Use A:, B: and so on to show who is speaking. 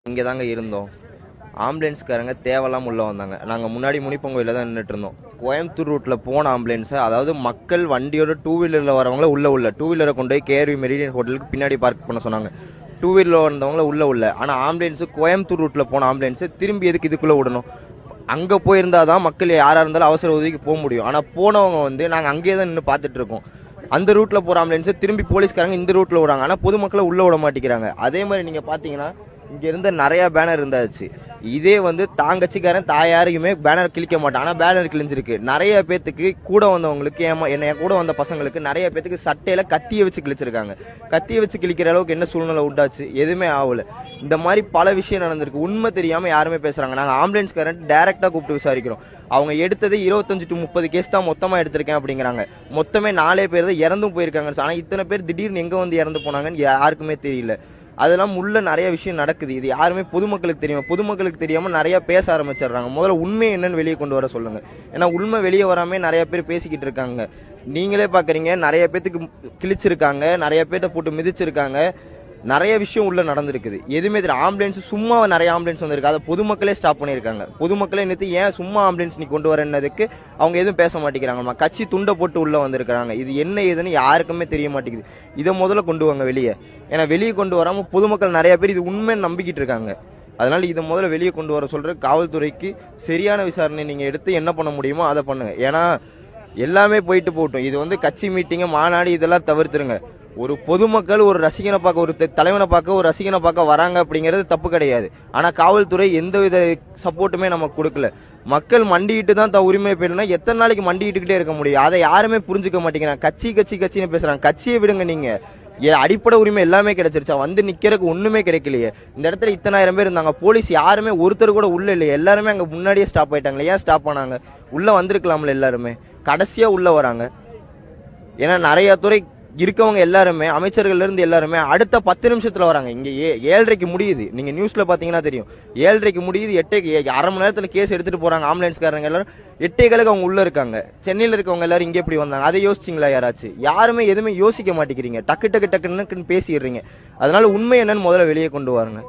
A: இங்கே தாங்க இருந்தோம். ஆம்புலன்ஸ்காரங்க தேவையில்லாம உள்ள வந்தாங்க. நாங்கள் முன்னாடி முனிப்பங்கோயில தான் நின்றுட்டு இருந்தோம். கோயம்புத்தூர் ரூட்ல போன ஆம்புலன்ஸை, அதாவது மக்கள் வண்டியோட டூ வீலரில் வரவங்கள உள்ள டூ வீலரை கொண்டு போய் கேஆர்வி மெரிடியன் ஹோட்டலுக்கு பின்னாடி பார்க் பண்ண சொன்னாங்க. டூ வீலரில் வந்தவங்கள உள்ள ஆனால் ஆம்புலன்ஸு கோயம்புத்தூர் ரூட்ல போன ஆம்புலன்ஸை திரும்பி எதுக்கு இதுக்குள்ளே விடணும்? அங்கே போயிருந்தால் தான் மக்கள் யாராக இருந்தாலும் அவசர உதவிக்கு போக முடியும். ஆனால் போனவங்க வந்து நாங்கள் அங்கேயே தான் நின்று பார்த்துட்டு இருக்கோம். அந்த ரூட்ல போகிற ஆம்புலன்ஸை திரும்பி போலீஸ்காரங்க இந்த ரூட்ல விடுறாங்க. ஆனால் பொதுமக்களை உள்ள விட மாட்டேங்கிறாங்க. அதே மாதிரி நீங்கள் பார்த்தீங்கன்னா இங்க இருந்த நிறைய பேனர் இருந்தாச்சு. இதே வந்து தாங்கச்சிக்காரன் யாரையுமே பேனர் கிழிக்க மாட்டான். ஆனா பேனர் கிழிஞ்சிருக்கு. நிறைய பேத்துக்கு கூட வந்தவங்களுக்கு என்ன கூட வந்த பசங்களுக்கு நிறைய பேத்துக்கு சட்டையில கத்திய வச்சு கிழிச்சிருக்காங்க. கத்திய வச்சு கிழிக்கிற அளவுக்கு என்ன சூழ்நிலை உண்டாச்சு? எதுவுமே ஆகல. இந்த மாதிரி பல விஷயம் நடந்திருக்கு. உண்மை தெரியாம யாருமே பேசுறாங்க. நாங்க ஆம்புலன்ஸ்காரன் டைரக்டா கூப்பிட்டு விசாரிக்கிறோம். அவங்க எடுத்தது 25 to 30 கேஸ் தான் மொத்தமா எடுத்திருக்கேன் அப்படிங்கிறாங்க. மொத்தமே 4 பேர் தான் இறந்தும் போயிருக்காங்க. ஆனா இத்தனை பேர் திடீர்னு எங்க வந்து இறந்து போனாங்கன்னு யாருக்குமே தெரியல. அதெல்லாம் உள்ள நிறைய விஷயம் நடக்குது. இது யாருமே பொதுமக்களுக்கு தெரியும். பொதுமக்களுக்கு தெரியாம நிறைய பேச ஆரம்பிச்சிடுறாங்க. முதல்ல உண்மை என்னன்னு வெளியே கொண்டு வர சொல்லுங்க. ஏன்னா உண்மை வெளியே வராம நிறைய பேர் பேசிக்கிட்டு இருக்காங்க. நீங்களே பாக்குறீங்க, நிறைய பேத்துக்கு கிழிச்சிருக்காங்க, நிறைய பேர்த்த போட்டு மிதிச்சிருக்காங்க. நிறைய விஷயம் உள்ள நடந்திருக்குது. எதுவுமே தெரியும். ஆம்புலன்ஸ் சும்மா நிறைய ஆம்புலன்ஸ் வந்திருக்கு. அதை பொதுமக்களே ஸ்டாப் பண்ணியிருக்காங்க. பொதுமக்களே நிறுத்தி ஏன் சும்மா ஆம்புலன்ஸ் நீ கொண்டு வரதுக்கு அவங்க எதுவும் பேச மாட்டேங்கிறாங்க. கட்சி துண்டை போட்டு உள்ள வந்திருக்காங்க. இது என்ன ஏதுன்னு யாருக்குமே தெரிய மாட்டேங்குது. இதை முதல்ல கொண்டு வாங்க வெளியே. ஏன்னா வெளியே கொண்டு வராம பொதுமக்கள் நிறைய பேர் இது உண்மைன்னு நம்பிக்கிட்டு இருக்காங்க. அதனால இதை முதல்ல வெளியே கொண்டு வர சொல்ற காவல்துறைக்கு சரியான விசாரணை நீங்க எடுத்து என்ன பண்ண முடியுமோ அதை பண்ணுங்க. ஏன்னா எல்லாமே போயிட்டு போகட்டும். இது வந்து கட்சி மீட்டிங் மாநாடு இதெல்லாம் தவிர்த்துருங்க. ஒரு பொதுமக்கள் ஒரு ரசிகனை பார்க்க, ஒரு தலைவனை பார்க்க, ஒரு ரசிகனை பார்க்க வராங்க அப்படிங்கிறது தப்பு கிடையாது. ஆனா காவல்துறை எந்தவித சப்போர்ட்டுமே நமக்கு கொடுக்கல. மக்கள் மண்டிட்டு தான் உரிமை பெறணும். எத்தனை நாளைக்கு மண்டிக்கிட்டே இருக்க முடியும்? அதை யாருமே புரிஞ்சுக்க மாட்டேங்கிறாங்க. கட்சின்னு பேசுறாங்க. கட்சியை விடுங்க. நீங்க அடிப்படை உரிமை எல்லாமே கிடைச்சிருச்சா? வந்து நிக்கிறதுக்கு ஒண்ணுமே கிடைக்கலையே. இந்த இடத்துல இத்தனாயிரம் பேர் இருந்தாங்க. போலீஸ் யாருமே ஒருத்தர் கூட உள்ள இல்லையே. எல்லாருமே அங்க முன்னாடியே ஸ்டாப் ஆயிட்டாங்களே. ஏன் ஸ்டாப் ஆனாங்க? உள்ள வந்திருக்கலாம்ல. எல்லாருமே கடைசியா உள்ள வராங்க. ஏன்னா நிறைய துறை இருக்கவங்க எல்லாருமே, அமைச்சர்கள் இருந்து எல்லாருமே அடுத்த 10 நிமிஷத்துல வராங்க. இங்க 7:30க்கு முடியுது. நீங்க நியூஸ்ல பாத்தீங்கன்னா தெரியும். 7:30க்கு முடியுது. 8 அரை மணி நேரத்துல கேஸ் எடுத்துட்டு போறாங்க. ஆம்புலன்ஸ்காரங்க எல்லாரும் 8:15 அவங்க உள்ள இருக்காங்க. சென்னையில இருக்கவங்க எல்லாரும் இங்க எப்படி வந்தாங்க? அதை யோசிச்சிங்களா யாராச்சும்? யாருமே எதுவுமே யோசிக்க மாட்டேங்கிறீங்க. டக்கு டக்குன்னு பேசிடுறீங்க. அதனால உண்மை என்னன்னு முதல்ல வெளியே கொண்டு வாருங்க.